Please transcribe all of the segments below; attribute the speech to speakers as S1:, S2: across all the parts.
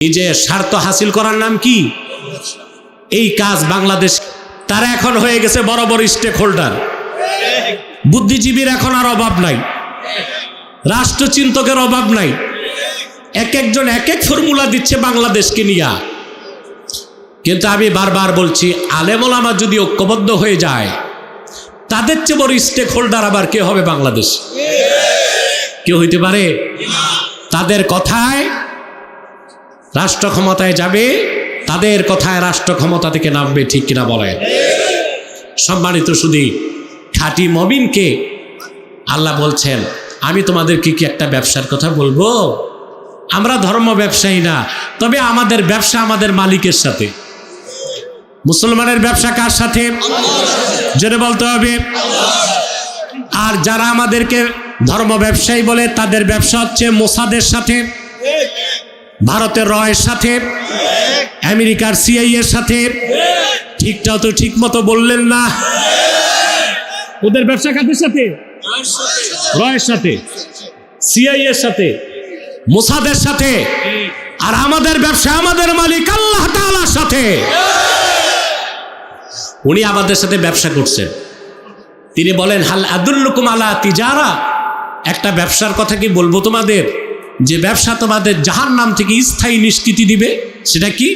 S1: নিজের স্বার্থ হাসিল করার নাম কি? এই কাজ বাংলাদেশ তারা এখন হয়ে গেছে বড় বড় স্টেক হোল্ডার। বুদ্ধিজীবীর এখন আর অভাব নাই, রাষ্ট্রচিন্তকের অভাব নাই। এক একজন এক এক ফর্মুলা দিচ্ছে বাংলাদেশকে নিয়ে। কিন্তু আমি বারবার বলছি, আলেম ওলামা যদি ঐক্যবদ্ধ হয়ে যায়, তাদের চেয়ে বড় স্টেক হোল্ডার আবার কে হবে বাংলাদেশ? কেউ হইতে পারে? তাদের কথায় রাষ্ট্র ক্ষমতায় যাবে, তাদের কথায় রাষ্ট্র ক্ষমতা থেকে নামবে, ঠিক কিনা বলেন? সম্মানিত শুধু খাঁটি মুমিনকে আল্লাহ বলছেন, আমি তোমাদেরকে কি একটা ব্যবসার কথা বলবো? আমরা ধর্ম ব্যবসায়ী না, তবে আমাদের ব্যবসা আমাদের মালিকের সাথে। মুসলমানের ব্যবসা কার সাথে? জেনে বলতে হবে। আর যারা আমাদেরকে ধর্ম ব্যবসায়ী বলে, তাদের ব্যবসা হচ্ছে মোসাদের সাথে, ভারতের রয়ের সাথে, আমেরিকার সিআইএ এর সাথে। ঠিকটাও তো ঠিক মতো বললেন না। ওদের ব্যবসা কাদের সাথে? রয়ের সাথে, সিআইএ এর সাথে, মোসাদের সাথে। আর আমাদের ব্যবসা আমাদের মালিক আল্লাহ তাআলার সাথে। উনি আমাদের সাথে ব্যবসা করছেন। তিনি বলেন, হাল আদুল্লুকুম আলা তিজারা, একটা ব্যবসার কথা কি বলবো তোমাদের, যে ব্যবসা তোমাদের জাহান্নাম থেকে স্থায়ী নিষ্কৃতি দিবে? সেটা কি?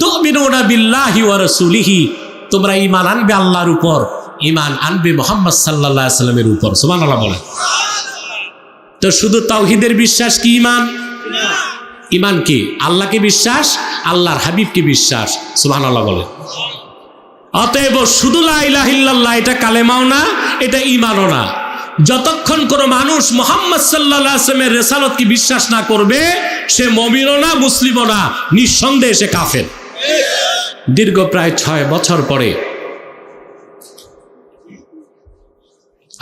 S1: তুমিনুনা বিল্লাহি ওয়া রাসূলিহি, তোমরা ঈমান আনবে আল্লাহর উপর, ঈমান আনবে মুহাম্মদ সাল্লাল্লাহু আলাইহি সাল্লামের উপর। সুবহানাল্লাহ বলেন। তো শুধু তাওহীদের বিশ্বাস কি ঈমান? ঈমান কি? আল্লাহকে বিশ্বাস, আল্লাহর হাবিবকে বিশ্বাস। সুবহানাল্লাহ বলেন। অতএব শুধু লা ইলাহা ইল্লাল্লাহ এটা কালেমাও না, এটা ঈমানও না। যতক্ষণ কোনো মানুষ মুহাম্মদ সাল্লাল্লাহু আলাইহি ওয়াসাল্লামের রিসালাতকে বিশ্বাস না করবে, সে মুমিনও না, মুসলিমও না, নিঃসন্দেহে সে কাফের। দীর্ঘ প্রায় 6 বছর পরে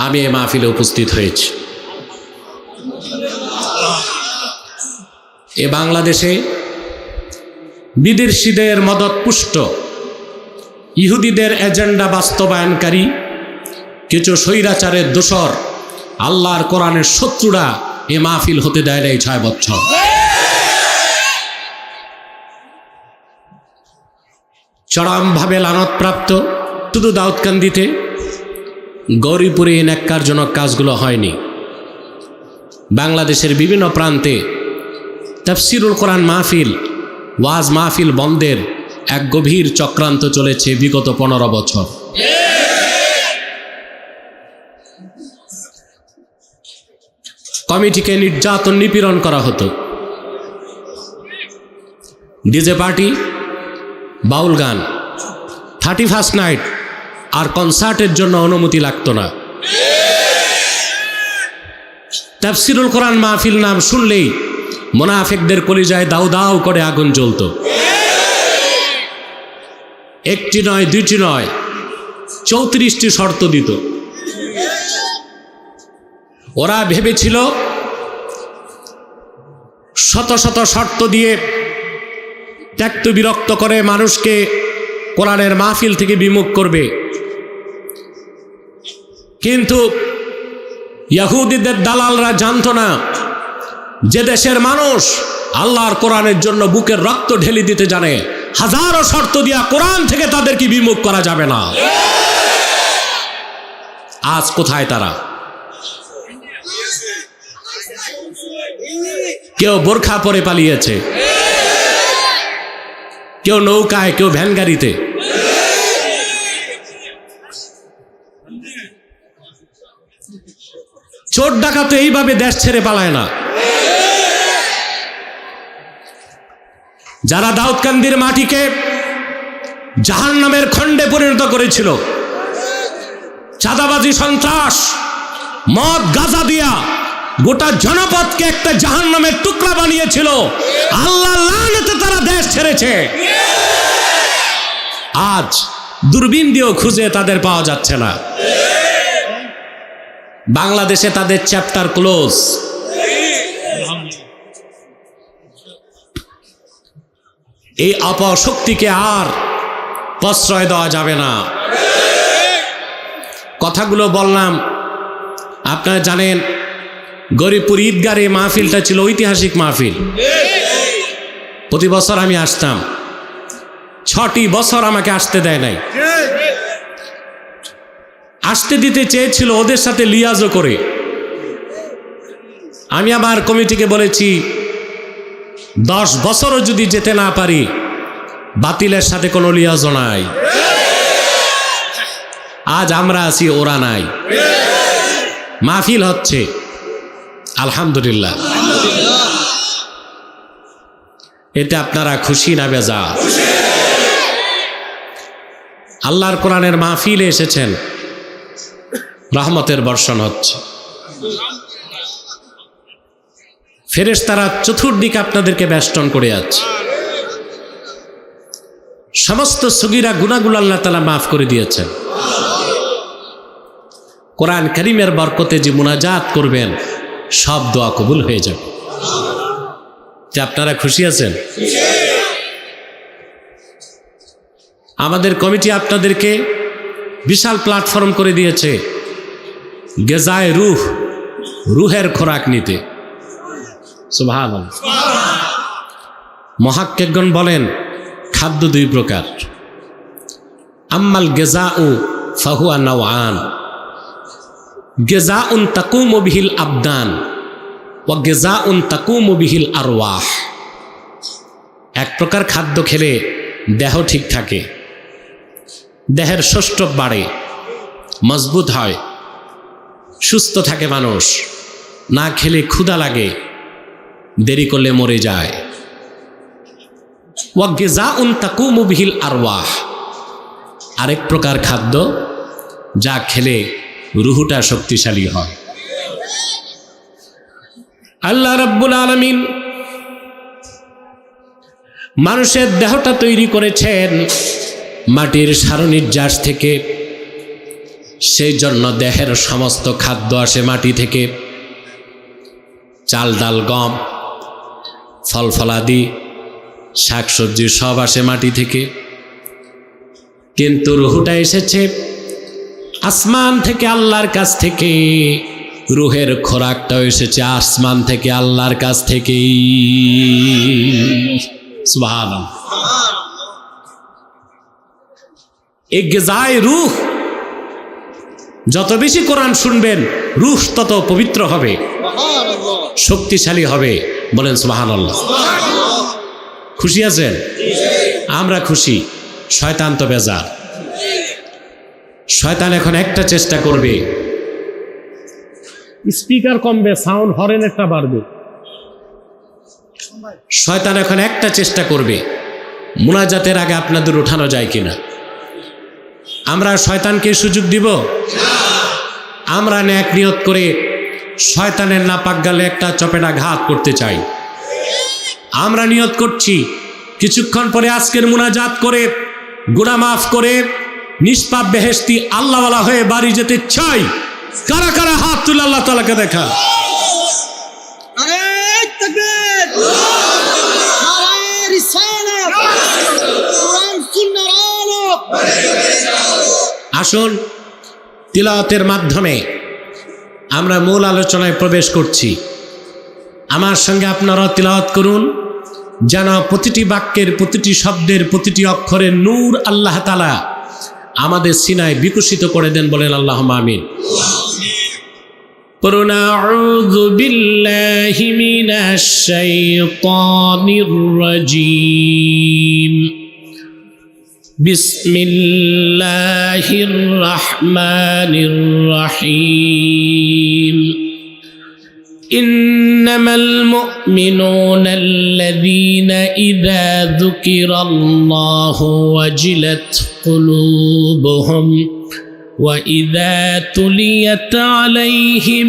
S1: আমি এই মাহফিলে উপস্থিত হয়েছি। এ বাংলাদেশে বিদেশিদের মদতপুষ্ট, ইহুদিদের এজেন্ডা বাস্তবায়নকারী কিছু স্বৈরাচারের দোসর, আল্লাহর কোরআনের শত্রুরা এ মাহফিল হতে দেয় না এই 6 বছর। চরমভাবে লানতপ্রাপ্ত। শুধু দাউদকান্দিতে, গৌরীপুরে এই ন্যাক্কারজনক কাজগুলো হয়নি। বাংলাদেশের বিভিন্ন প্রান্তে তাফসীরুল কোরআন মাহফিল, ওয়াজ মাহফিল বন্ধের এক গভীর চক্রান্ত চলেছে বিগত 15 বছর। কমিটিকে নির্যাতন নিপীড়ন করা হতো। ডিজে পার্টি, বাউল গান, 31st নাইট আর কনসার্টের জন্য অনুমতি লাগতো না। তাফসীরুল কোরআন মাহফিল নাম শুনলেই মুনাফিকদের কলিজায় দাউ দাউ করে আগুন জ্বলত। একটি নয়, দুইটি নয়, 34টি শর্ত দিত। ওরা ভেবেছিল শত শত শর্ত দিয়ে ত্যক্ত বিরক্ত করে মানুষকে কোরআনের মাহফিল থেকে বিমুখ করবে। কিন্তু ইহুদিদের দালালরা জানতো না যে দেশের মানুষ আল্লাহর কোরআনের জন্য বুকের রক্ত ঢেলে দিতে জানে, হাজারো শর্ত দিয়া কোরআন থেকে তাদেরকে বিমুখ করা যাবে না। আজ কোথায় তারা? কেউ বোরখা পরে পালিয়েছে, কেউ নৌকায়, কেউ ভ্যান গাড়িতে। চোর ডাকাত এইভাবে দেশ ছেড়ে পালায় না। যারা দাউদকান্দির মাটিকে জাহান্নামের খণ্ডে পরিণত করেছিল, চাঁদাবাজি, সন্ত্রাস, মদ, গাঁজা দিয়া গোটা জনপদকে একটা জাহান্নামের টুকরা বানিয়েছিল, আল্লাহর লানেতে তারা দেশ ছেড়েছে। আজ দূরবীন দিয়েও খুঁজে তাদের পাওয়া যাচ্ছে না। বাংলাদেশে তাদের চ্যাপ্টার ক্লোজ। এই অপশক্তিকে আর প্রশ্রয় দেওয়া যাবে না। কথাগুলো বললাম, আপনারা জানেন গরিবপুর ঈদগার এই মাহফিলটা ছিল ঐতিহাসিক মাহফিল। প্রতি বছর আমি আসতাম, 6টি বছর আমাকে আসতে দেয় নাই। আসতে দিতে চেয়েছিল ওদের সাথে লিয়াজও করে। আমি আমার কমিটিকে বলেছি 10 বছরও যদি যেতে না পারি, বাতিলের সাথে কোনো লিয়াজও নাই। আজ আমরা আছি, ওরা নাই, মাহফিল হচ্ছে, আলহামদুলিল্লাহ। এতে আপনারা খুশি না বেজার? আল্লাহর কোরআনের মাহফিলে এসেছেন, রহমতের বর্ষণ হচ্ছে। ফেরেশতারা চতুর্দিকে আপনাদেরকে বেষ্টন করে আছে। সমস্ত সগীরা গুনাহগুলো আল্লাহ তাআলা মাফ করে দিয়েছেন। কোরআন কারীমের বরকতে যে মুনাজাত করবেন, সব দোয়া কবুল হয়ে যাবে। যে আপনারা খুশি আছেন? আমাদের কমিটি আপনাদেরকে বিশাল প্ল্যাটফর্ম করে দিয়েছে গেজায়ে রূহ, রুহের খোরাক নিতে। সুবহানাল্লাহ। মুহাক্কিকগণ বলেন খাদ্য 2 প্রকার। আম্মাল গেজাউ ফাহুয়া নাওআন, গেজাউন তাকুমু বিহিল আবদান ওয়া গেজাউন তাকুমু বিহিল আরওয়াহ। এক প্রকার খাদ্য খেলে দেহ ঠিক থাকে, দেহের সৌষ্ঠব বাড়ে, মজবুত হয়, সুস্থ থাকে মানুষ। না খেলে ক্ষুধা লাগে, দেরি করলে মরে যায়। ওয়া গিজাউন তাকুমু বিহিল আরওয়াহ, আরেক প্রকার খাদ্য যা খেলে রুহুটা শক্তিশালী হয়। আল্লাহ রাব্বুল আলামিন মানুষের দেহটা তৈরি করেছেন মাটির সারনির্যাস থেকে। সেই জন্য দেহের সমস্ত খাদ্য আসে মাটি থেকে। চাল ডাল গম ফল ফলাদি শাকসবজি সব আসে মাটি থেকে। কিন্তু রুহুটা এসেছে আসমান থেকে, আল্লাহর কাছ থেকে। রুহের খোরাকটাও এসেছে আসমান থেকে, আল্লাহর কাছ থেকেই। সুবহানাল্লাহ। এই গিজায়ে রূহ, যত বেশি কোরআন শুনবেন রূহ তত পবিত্র হবে, শক্তিশালী হবে। বলেন সুবহানাল্লাহ। খুশি আছেন? আমরা খুশি, শয়তান তো বেজার। শয়তান এখন একটা চেষ্টা করবে, স্পিকার কমবে, সাউন্ড হরেন একটা বাড়বে। শয়তান এখন একটা চেষ্টা করবে, মুনাজাতের আগে আপনাদের উঠানো যায় কিনা। আমরা শয়তানকে সুযোগ দিব? আমরা নেক নিয়ত করে শয়তানের নাপাক গালে একটা চপেটা ঘাত করতে চাই। আমরা নিয়ত করছি কিছুক্ষণ পরে আজকের মুনাজাত করে গুনাহ মাফ করে নিষ্পাপ বেহেশতি আল্লাহওয়ালা হয়ে বাড়ি যেতে চাই। কারা কারা হাত তুলে আল্লাহ তাআলাকে দেখা। আসুন তিলাওয়াতের মাধ্যমে আমরা মূল আলোচনায় প্রবেশ করছি। আমার সঙ্গে আপনারা তিলাওয়াত করুন, যেন প্রতিটি বাক্যের, প্রতিটি শব্দের, প্রতিটি অক্ষরের নূর আল্লাহ তাআলা আমাদের সিনায় বিকশিত করে দেন। বলেন আল্লাহুম্মা আমিন। পড়ুন আউযু বিল্লাহি মিনাশ শাইতানির রাজীম। বিসমিল্লাহির রাহমানির রহিম। إنما المؤمنون الذين إذا ذكر الله وجلت قلوبهم وإذا تليت عليهم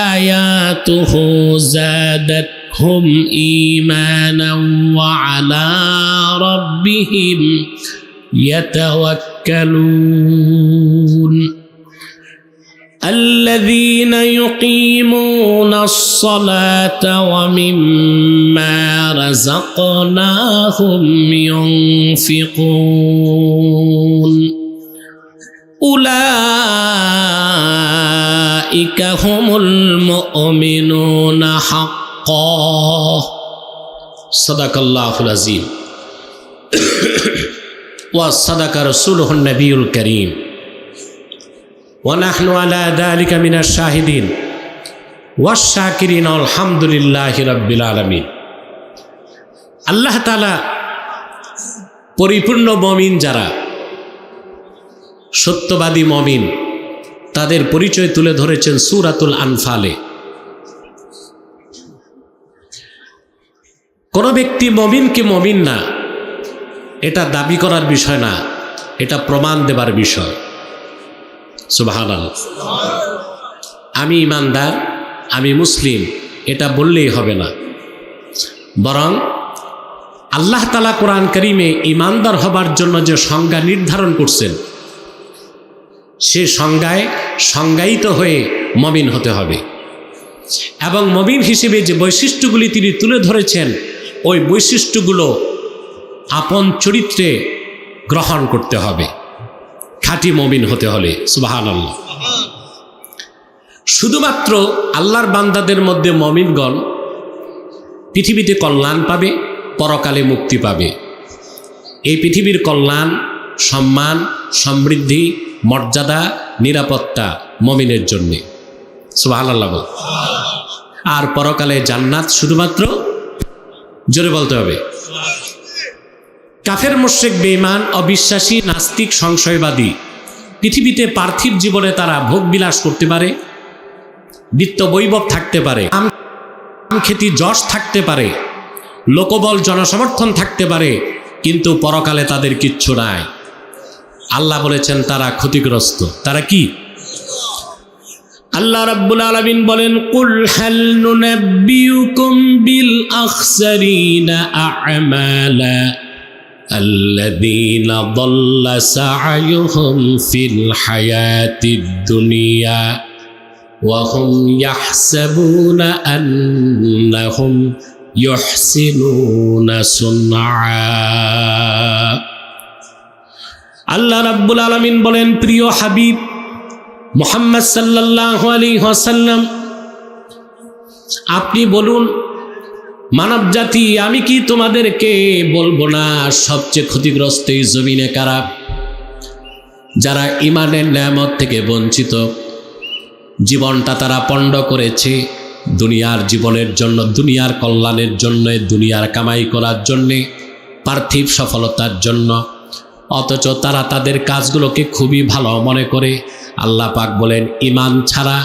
S1: آياته زادتهم إيمانا وعلى ربهم يتوكلون. الذين يقيمون الصلاة ومما رزقناهم ينفقون. أولئك هم المؤمنون حقا সাদাকাল্লাহুল আযীম ওয়া সাদাকা রাসূলুহুন নবিয়ুল কারীম ওয়া নাহনু আলা যালিকা মিনাশ শাহিদিন ওয়াশ শাকিরিন আলহামদুলিল্লাহি রাব্বিল আলামিন। আল্লাহ তাআলা পরিপূর্ণ মুমিন যারা, সত্যবাদী মুমিন, তাদের পরিচয় তুলে ধরেছেন সূরাতুল আনফালে। কোন ব্যক্তি মুমিনকে মুমিন না এটা দাবি করার বিষয় না, এটা প্রমাণ দেবার বিষয়। সুবহানাল্লাহ। আমি ঈমানদার, আমি মুসলিম এটা বললেই হবে না, বরং আল্লাহ তাআলা কোরআন কারীমে ঈমানদার হবার জন্য যে সংজ্ঞা নির্ধারণ করছেন, সে সংজ্ঞায় সংজ্ঞায়িত হয়ে মুমিন হতে হবে। এবং মুমিন হিসেবে যে বৈশিষ্ট্যগুলি তিনি তুলে ধরেছেন, ওই বৈশিষ্ট্যগুলো আপন চরিত্রে গ্রহণ করতে হবে খাঁটি মুমিন হতে হলে। সুবহানাল্লাহ। শুধুমাত্র আল্লাহর বান্দাদের মধ্যে মুমিনগণ পৃথিবীতে কল্যাণ পাবে, পরকালে মুক্তি পাবে। এই পৃথিবীর কল্যাণ, সম্মান, সমৃদ্ধি, মর্যাদা, নিরাপত্তা মুমিনের জন্যে। সুবহানাল্লাহ। আর পরকালে জান্নাত শুধুমাত্র, জোরে বলতে হবে, কাফের, মুশরিক, বেঈমান, অবিশ্বাসী, নাস্তিক, সংশয়বাদী পৃথিবীতে পার্থিব জীবনে তারা ভোগ বিলাস করতে পারে, বিত্ত বৈভব থাকতে পারে, খ্যাতি যশ থাকতে পারে, লোকবল জনসমর্থন থাকতে পারে, কিন্তু পরকালে তাদের কিচ্ছু নাই। আল্লাহ বলেছেন তারা ক্ষতিগ্রস্ত। তারা কি? আল্লাহ রাব্বুল আলামিন বলেন, কুল হাল নুনাব্বিউকুম বিল আখসারিনা আ'মালা আল্লাযীনা দাল্লা সা'য়ুহুম ফিল হায়াতিদ দুনিয়া ওয়া হুম ইয়াহসাবুনা আন্নাহুম ইউহসিনুনা সুনআ। আল্লাহ রাব্বুল আলামিন বলেন, প্রিয় হাবিব মুহাম্মদ সাল্লাল্লাহু আলাইহি ওয়াসাল্লাম, আপনি বলুন মানব জাতি, আমি কি তোমাদেরকে বলবো না সবচেয়ে ক্ষতিগ্রস্ত এই জমিনে কারা? যারা ঈমানের নেয়ামত থেকে বঞ্চিত, জীবনটা তারা পণ্ড করেছে দুনিয়ার জীবনের জন্য, দুনিয়ার কল্যাণের জন্য, দুনিয়ার কামাই করার জন্যে, পার্থিব সফলতার জন্য, অথচ তারা তাদের কাজগুলোকে খুবই ভালো মনে করে। আল্লাহ পাক বলেন, ঈমান ছাড়া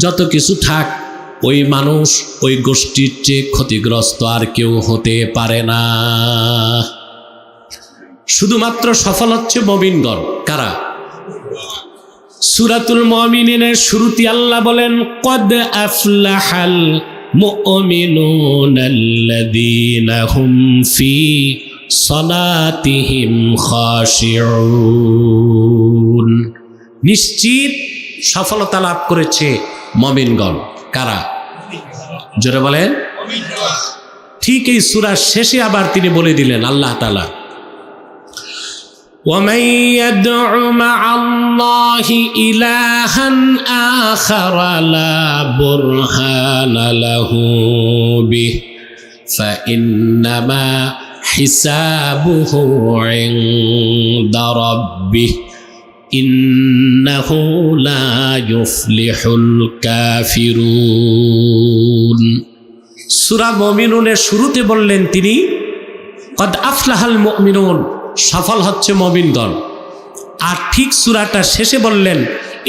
S1: যত কিছু থাক, ওই মানুষ, ওই গোষ্ঠীর চেয়ে ক্ষতিগ্রস্ত আর কেউ হতে পারে না। শুধুমাত্র সফল হচ্ছে মুমিনগণ। কারা? সূরাতুল মুমিনিনের শুরুতে আল্লাহ বলেন, কদ আফলাহাল মুমিনুনাল্লাযীনা হুম ফি সালাতিহিম খাশিউন। নিশ্চিত সফলতা লাভ করেছে মুমিনগণ। কারা? জোরে বলেন। ঠিক এই সূরার শেষে আবার তিনি বলে দিলেন আল্লাহ তাআলা, وَمَن يَدْعُ مَعَ اللَّهِ إِلَٰهًا آخَرَ لَا بُرْهَانَ لَهُ بِهِ فَإِنَّمَا حِسَابُهُ عِندَ رَبِّهِ إِنَّهُ لَا يُفْلِحُ الْكَافِرُونَ। সূরা মুমিনুনের শুরুতে বললেন তিনি, কদ আফলাহাল মুমিনুন, সফল হচ্ছে মুমিনগণ। আর ঠিক সূরাটা শেষে বললেন,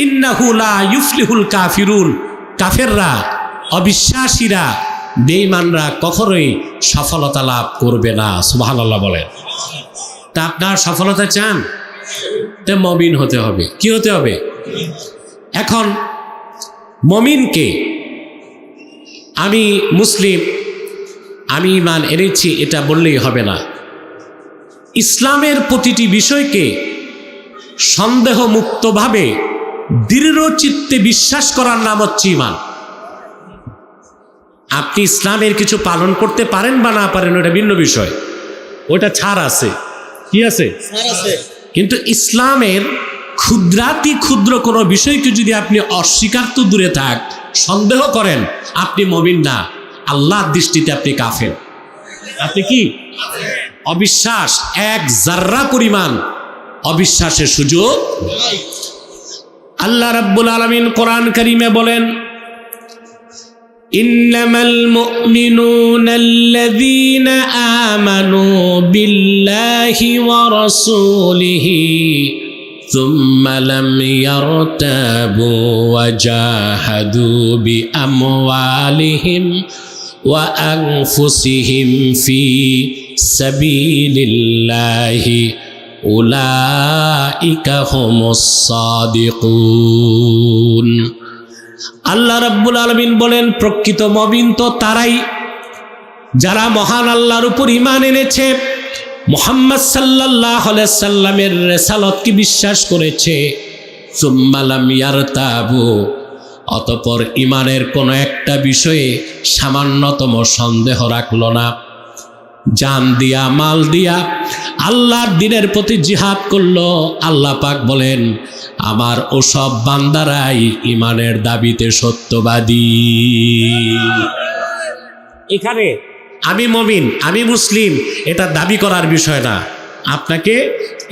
S1: ইন্নাহু লা ইউফলিহুল কাফিরুন, কাফেররা, অবিশ্বাসীরা, বেঈমানরা কখনোই সফলতা লাভ করবে না। সুবহানাল্লাহ বলেন। তা আপনার সফলতা চান? তে মুমিন হতে হবে। কি হতে হবে? এখন মুমিনকে, আমি মুসলিম, আমি ঈমান এনেছি এটা বললেই হবে না। ইসলামের প্রতিটি বিষয়কে সন্দেহমুক্তভাবে দৃঢ় চিত্তে বিশ্বাস করার নাম হচ্ছে ঈমান। আপনি ইসলামের কিছু পালন করতে পারেন বা না পারেন ওটা ভিন্ন বিষয়, ওটা ছাড় আছে। কি আছে? কিন্তু ইসলামের ক্ষুদ্রাতি ক্ষুদ্র কোনো বিষয়কে যদি আপনি অস্বীকার তো দূরে থাক, সন্দেহ করেন, আপনি মুমিন না, আল্লাহর দৃষ্টিতে আপনি কাফের। আপনি কি অবিশ্বাস? এক জাররা পরিমাণ অবিশ্বাসের সুযোগ। আল্লাহ রাব্বুল আলামিন কোরআন কারীমে বলেন, ইন্নামাল মুমিনুনা আল্লাযীনা আমানু বিল্লাহি ওয়া রাসূলিহি সুম্মা লাম ইয়ারতাবু ওয়া জাহাদু বিআমওয়ালিহিম ওয়া আনফুসিহিম ফি সাবিলিল্লাহি উলাইকা হুমুস সাদিকুন। আল্লাহ রাব্বুল আলামিন বলেন, প্রকৃত মুমিন তো তারাই যারা মহান আল্লাহর উপর ঈমান এনেছে, মুহাম্মদ সাল্লাল্লাহু আলাইহি সাল্লামের রিসালাতকে বিশ্বাস করেছে। সুম্মা লাম ইয়ারতাবু, অতঃপর ঈমানের কোনো একটা বিষয়ে সামান্যতম সন্দেহ রাখলো না, জান দিয়া মাল দিয়া আল্লাহর দ্বীনের প্রতি জিহাদ করলো। আল্লাহ পাক বলেন, আমার ওসব বান্দারাই ঈমানের দাবিতে সত্যবাদী। এখানে আমি মুমিন, আমি মুসলিম, এটা দাবি করার বিষয় না, আপনাকে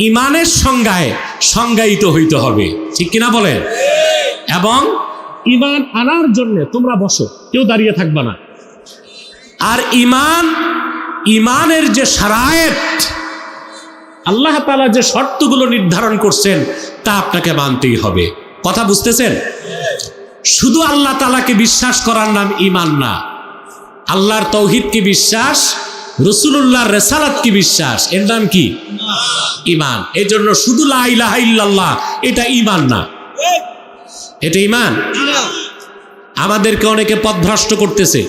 S1: ঈমানের সংজ্ঞায় সংজ্ঞায়িত হইতে হবে, ঠিক কিনা বলেন? এবং ঈমান আনার জন্য তোমরা বসো, কেউ দাঁড়িয়ে থাকবে না। আর ঈমানের যে শারায়েত, আল্লাহ তাআলা যে শর্তগুলো নির্ধারণ করছেন, তা আপনাকে মানতেই হবে। কথা বুঝতেছেন? শুধু আল্লাহ তাআলাকে বিশ্বাস করার নাম ঈমান না, আল্লাহর তাওহীদকে বিশ্বাস, রাসূলুল্লাহর রিসালাতকে বিশ্বাস, এর নাম কি? ঈমান। এই জন্য শুধু লা ইলাহা ইল্লাল্লাহ এটা ঈমান না, এটা ঈমান। আমাদেরকে অনেকে পথভ্রষ্ট করতেছে,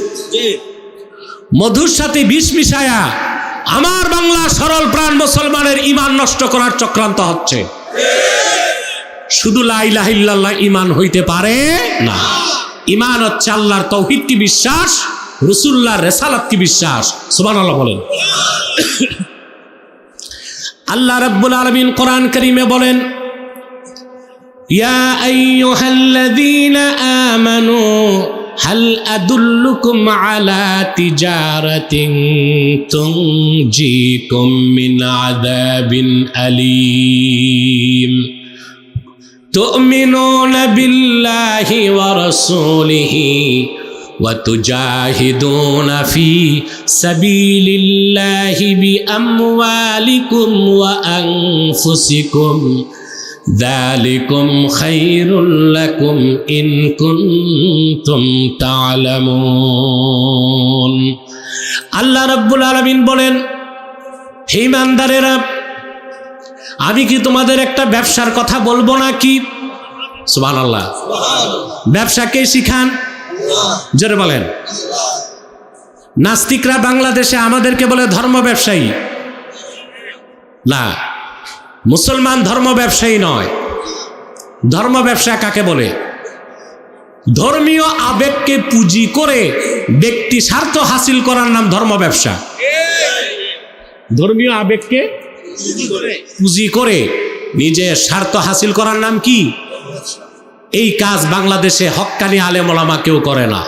S1: মধুর সাথে বিষ মিশায়া আমার বাংলা সরল প্রাণ মুসলমানের ঈমান নষ্ট করার চক্রান্ত হচ্ছে। শুধু লা ইলাহা ইল্লাল্লাহ ঈমান হইতে পারে না। ঈমান হচ্ছে আল্লাহর তাওহীদকে বিশ্বাস, রাসূলুল্লাহর রিসালাতকে বিশ্বাস। সুবহানাল্লাহ বলেন। আল্লাহ রাব্বুল আলামিন কোরআন কারীমে বলেন, ইয়া আইয়ুহাল্লাযীনা আমানু হাল আদুল্লুকুম আলা তিজারাতিন তুনজিকুম মিন আযাবিন আলীম তুমিনুনা বিল্লাহি ওয়া রাসূলিহি ওয়া তুজাহিদুনা ফি সাবিলিল্লাহি বিআমওয়ালিকুম ওয়া আনফুসিকুম যালিকুম খায়রুল লাকুম ইন কুনতুম তা'লামুন। আল্লাহ রাব্বুল আলামিন বলেন, হে ইমানদারেরা, আমি কি তোমাদের একটা ব্যবসার কথা বলবো নাকি? সুবহানাল্লাহ। ব্যবসা কে শিখান? জোরে বলেন। নাস্তিকরা বাংলাদেশে আমাদেরকে বলে ধর্ম ব্যবসায়ী। না, মুসলমান ধর্ম ব্যবসায়ী নয়। ধর্ম ব্যবসা কাকে বলে? ধর্মীয় আবেগকে পুঁজি করে ব্যক্তি স্বার্থ হাসিল করার নাম ধর্ম ব্যবসা। ধর্মীয় আবেগকে পুঁজি করে নিজের স্বার্থ হাসিল করার নাম কি? এই কাজ বাংলাদেশে হক্কানি আলেম ওলামা কেউ করে না,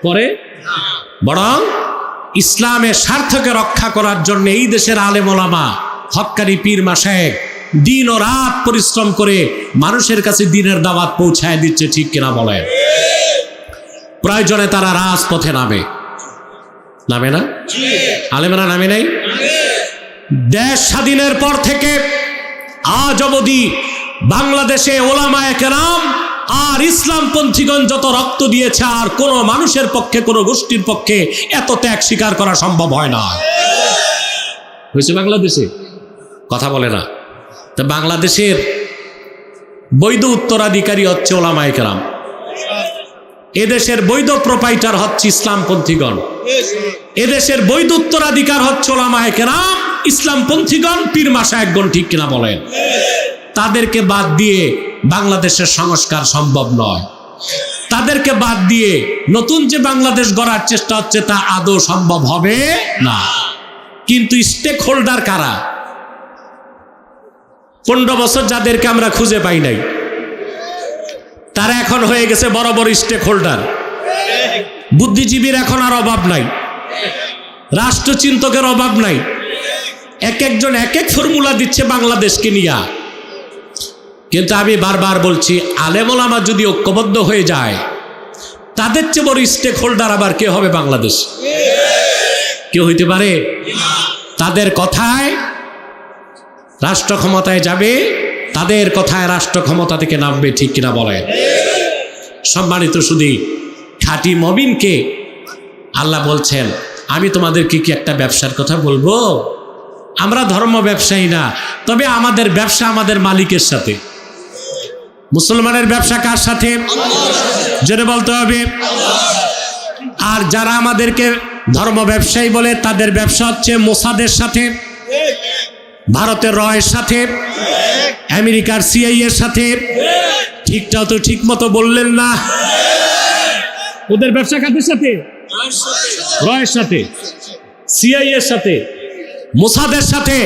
S1: করে বরং ইসলামের স্বার্থকে রক্ষা করার জন্য এই দেশের আলেম ওলামা, হক্কানি পীর মাশায়েখ দিন ও রাত পরিশ্রম করে মানুষের কাছে দ্বীনের দাওয়াত পৌঁছায় দিচ্ছে, ঠিক কিনা বলেন? প্রয়োজনে তারা রাজপথে নামে না? আলেমেরা নামে নাই? দেশ স্বাধীনের পর থেকে আজ অবধি বাংলাদেশে ওলামায়ে কেরাম আর ইসলামপন্থীগণ যত রক্ত দিয়েছে, আর কোনো মানুষের পক্ষে, কোনো গোষ্ঠীর পক্ষে এত ত্যাগ স্বীকার করা সম্ভব হয় না। হয়েছে বাংলাদেশে? কথা বলে না। তা বাংলাদেশের বৈধ উত্তরাধিকারী হচ্ছে ওলামায়ে কেরাম, এদেশের বৈধ প্রোপাইটার হচ্ছে ইসলামপন্থীগণ, এদেশের বৈধ উত্তরাধিকার হচ্ছে ওলামায়ে কেরাম, ইসলামপন্থীগণ, পীর মাশায়েখগণ, ঠিক কিনা বলেন? তাদেরকে বাদ দিয়ে বাংলাদেশের সংস্কার সম্ভব নয়। তাদেরকে বাদ দিয়ে নতুন যে বাংলাদেশ গড়ার চেষ্টা হচ্ছে তা আদৌ সম্ভব হবে না। কিন্তু স্টেক হোল্ডার কারা? 15 বছর যাদেরকে আমরা খুঁজে পাই নাই, তারা এখন হয়ে গেছে বড় বড় স্টেক হোল্ডার। বুদ্ধিজীবীর এখন আর অভাব নাই, রাষ্ট্রচিন্তকের অভাব নাই। এক একজন এক এক ফর্মুলা দিচ্ছে বাংলাদেশকে নিয়ে। কিন্তু আমি বারবার বলছি, আলেম ওলামা যদি ঐক্যবদ্ধ হয়ে যায়, তাদের চেয়ে বড় স্টেক হোল্ডার আবার কে হবে বাংলাদেশ? কেউ হইতে পারে? তাদের কথায় রাষ্ট্র ক্ষমতায় যাবে, তাদের কথায় রাষ্ট্র ক্ষমতা থেকে নামবে, ঠিক কিনা বলেন? সম্মানিত শুধু খাঁটি মুমিনকে আল্লাহ বলছেন, আমি তোমাদেরকে কি একটা ব্যবসার কথা বলবো? আমরা ধর্ম ব্যবসায়ী না, তবে আমাদের ব্যবসা আমাদের মালিকের সাথে। মুসলমানের ব্যবসা কার সাথে? জোরে বলতে হবে। আর যারা আমাদেরকে ধর্ম ব্যবসায়ী বলে, তাদের ব্যবসা হচ্ছে মোসাদের সাথে, ভারতের রয়ের সাথে, আমেরিকার সিআইএ এর সাথে। ঠিকটাও তো ঠিক মতো বললেন না। ওদের ব্যবসা কাদের সাথে? রয়ের সাথে, সিআইএ এর সাথে, মোসাদের সাথে।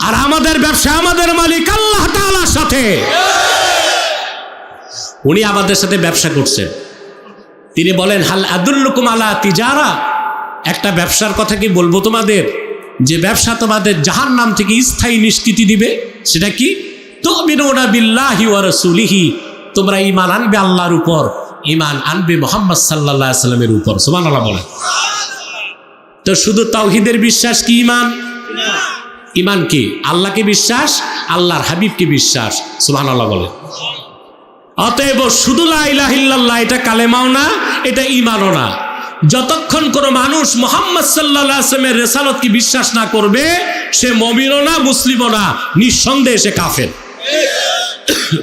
S1: আর আমাদের ব্যবসা আমাদের মালিক আল্লাহ তাআলার সাথে। উনি আমাদের সাথে ব্যবসা করছেন। তিনি বলেন, হাল আদুল্লুকুম আলা তিজারা, একটা ব্যবসার কথা কি বলবো তোমাদের, যে ব্যবসা তোমাদের জাহান্নাম থেকে স্থায়ী নিষ্কৃতি দিবে? সেটা কি? তুমিনুনা বিল্লাহি ওয়া রাসূলিহি, তোমরা ঈমান আনবে আল্লাহর উপর, ঈমান আনবে মুহাম্মদ সাল্লাল্লাহু আলাইহি সাল্লামের উপর। সুবহানাল্লাহ বলেন। তো শুধু তাওহীদের বিশ্বাস কি ঈমান? ঈমান কি? আল্লাহকে বিশ্বাস, আল্লাহর হাবিবকে বিশ্বাস। সুবহানাল্লাহ বলেন। অতএব শুধু লা ইলাহা ইল্লাল্লাহ এটা কালেমাও না, এটা ঈমানও না। যতক্ষণ কোনো মানুষ মুহাম্মদ সাল্লাল্লাহু আলাইহি ওয়াসাল্লামের রিসালাতকে বিশ্বাস না করবে, সে মুমিনও না, মুসলিমও না, নিঃসন্দেহে সে কাফের।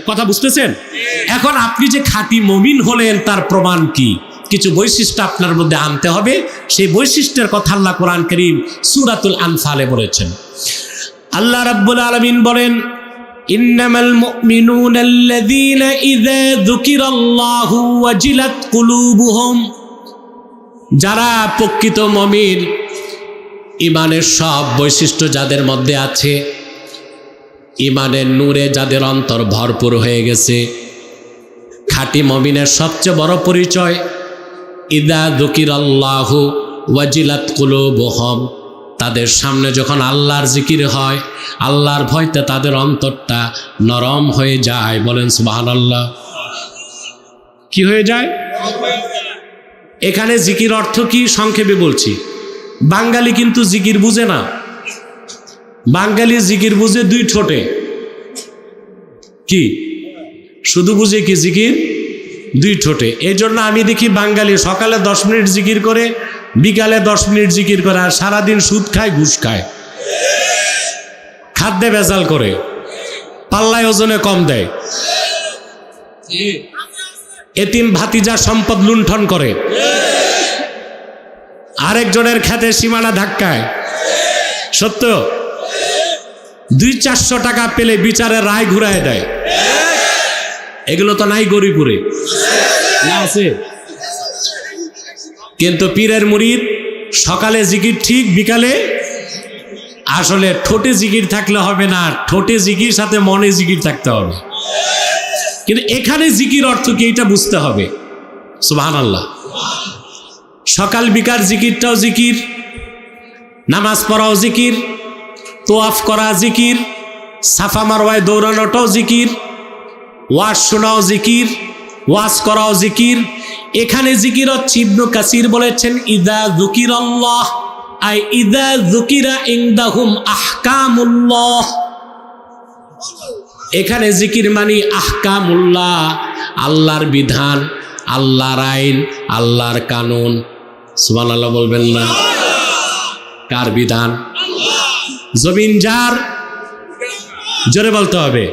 S1: কথা বুঝতেছেন? এখন আপনি যে খাঁটি মুমিন হলেন, তার প্রমাণ কি? কিছু বৈশিষ্ট্য আপনার মধ্যে আনতে হবে। সেই বৈশিষ্ট্যের কথা আল্লাহ কোরআন কারীম সূরাতুল আনফালে বলেছেন। আল্লাহ রাব্বুল আলামিন বলেন, ইন্নামাল মুমিনুনা আল্লাযীনা ইযা যুকিরাল্লাহু ওয়াজিলাত কুলুবুহুম, যারা প্রকৃত মুমিন, ঈমানের সব বৈশিষ্ট্য যাদের মধ্যে আছে, ঈমানের নূরে যাদের অন্তর ভরপুর হয়ে গেছে, খাঁটি মুমিনের সবচেয়ে বড় পরিচয় ইযা যুকিরাল্লাহু ওয়াজিলাত কুলুবুহুম, তাদের সামনে যখন আল্লাহর জিকির হয়, আল্লাহর ভয়তে তাদের অন্তরটা নরম হয়ে যায়। বলেন সুবহানাল্লাহ। কি হয়ে যায়? এখানে জিকির অর্থ কি সংক্ষেপে বলছি। বাঙালি কিন্তু জিকির বুঝে না। বাঙালি জিকির বুঝে দুই ঠোঁটে। কি শুধু বুঝে কি জিকির? দুই ঠোঁটে। এই জন্য আমি দেখি বাঙালি সকালে 10 মিনিট জিকির করে, বিকালে 10 মিনিট জিকির করে, আর সারাদিন সুদ খায়, ঘুষ খায়, খাদ্যে ভেজাল করে, পাল্লায় ওজনে কম দেয়, এতিম ভাতিজা সম্পদ লুণ্ঠন করে, আরেকজনের খেতে সীমানা ধাক্কায়। সত্য? 200-400 টাকা পেলে বিচারের রায় ঘুরায় দেয়। এগুলো তো নাই গরিপুরে, না আছে? কিন্তু পীরের মুরিদ সকালে জিকির ঠিক, বিকালে আসলে ঠোঁটে জিকির থাকলে হবে না, ঠোঁটে জিকির সাথে মনে জিকির থাকতে হবে। কিন্তু এখানে জিকির অর্থ কি এটা বুঝতে হবে। সুবহানাল্লাহ। সকাল বিকাল জিকিরটাও জিকির, নামাজ পড়াও জিকির, তোয়াফ করা জিকির, সাফা মারওয়ায় দৌড়ানোটাও জিকির, ওয়াজ শোনাও জিকির, ওয়াজ করাও জিকির। এখানে জিকির হচ্ছে, ইবনু কাসির বলেছেন, ইযা যুকিরাল্লাহ আই ইযা যুকিরা ইনদাহুম আহকামুল্লাহ। এখানে জিকির মানে আহকামুল্লাহ, আল্লাহর বিধান, আল্লাহর আইন, আল্লাহর কানুন। সুবহানাল্লাহ বলবেন না? কার বিধান? জমিন যার, জোরে বলতে হবে,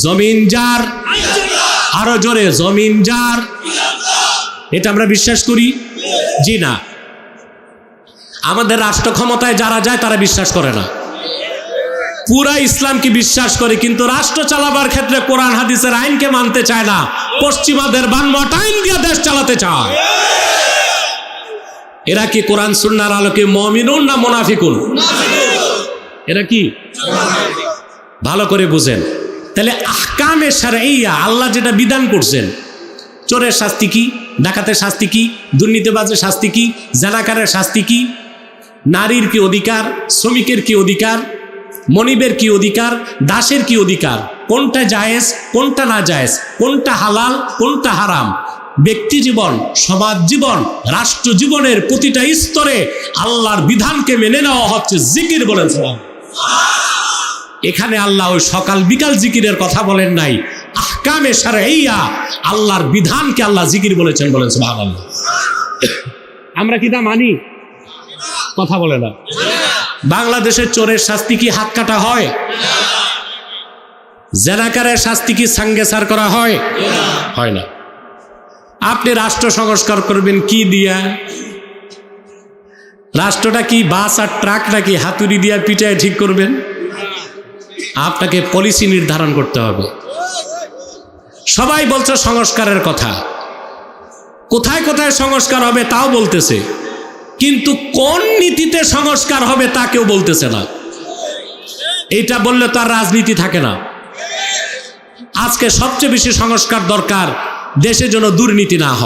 S1: জমিন যার, আরো জোরে, জমিন যার। এটা আমরা বিশ্বাস করি? জি না। আমাদের রাষ্ট্র ক্ষমতায় যারা যায় তারা বিশ্বাস করে না, পুরা ইসলামকে বিশ্বাস করে, কিন্তু রাষ্ট্র চালাবার ক্ষেত্রে কোরআন হাদিসের আইনকে মানতে চায় না। পশ্চিমাদের বানমট আইন দিয়ে দেশ চালাতে চায়। এরা কি কোরআন সুন্নাহর আলোকে মুমিনুন না মুনাফিকুন? এরা কি? ভালো করে বুঝেন। তাহলে আহকামে শারঈয়া, আল্লাহ যেটা বিধান করছেন, চোরের শাস্তি কি, ডাকাতের শাস্তি কি, দুর্নীতিবাজের শাস্তি কি, জানাকারের শাস্তি কি, নারীর কি অধিকার, শ্রমিকের কি অধিকার, মনিবের কি অধিকার, দাসের কি অধিকার, কোনটা জায়েজ কোনটা না জায়েজ, কোনটা হালাল কোনটা হারাম। ব্যক্তি জীবন, সমাজ জীবন, রাষ্ট্র জীবনের প্রতিটা স্তরে আল্লাহর বিধানকে মেনে নেওয়া হচ্ছে জিকির বলেন। এখানে আল্লাহ ওই সকাল বিকাল জিকিরের কথা বলেন নাই, আহকামে শারঈয়া আল্লাহর বিধানকে আল্লাহ জিকির বলেছেন, বলেন সুবহানাল্লাহ। আমরা কি তা মানি? কথা বলে না। বাংলাদেশের চোরের শাস্তি কি হাত কাটা হয়? জেনাকারের শাস্তি কি সাঙ্গেসার করা হয়? হয় না। আপনি রাষ্ট্র সংস্কার করবেন কি দিয়া? রাষ্ট্রটা কি বাস আর ট্রাক নাকি হাতুড়ি দিয়া পিটায় ঠিক করবেন? আপনাকে পলিসি নির্ধারণ করতে হবে। সবাই বলছে সংস্কারের কথা, কোথায় কোথায় সংস্কার হবে তাও বলতেছে, কিন্তু কোন নীতিতে সংস্কার হবে তা কেউ বলতেছে না। এটা বললে তো আর রাজনীতি থাকে না। আজকে সবচেয়ে বেশি সংস্কার দরকার, দেশের জন্য দুর্নীতি না হয়।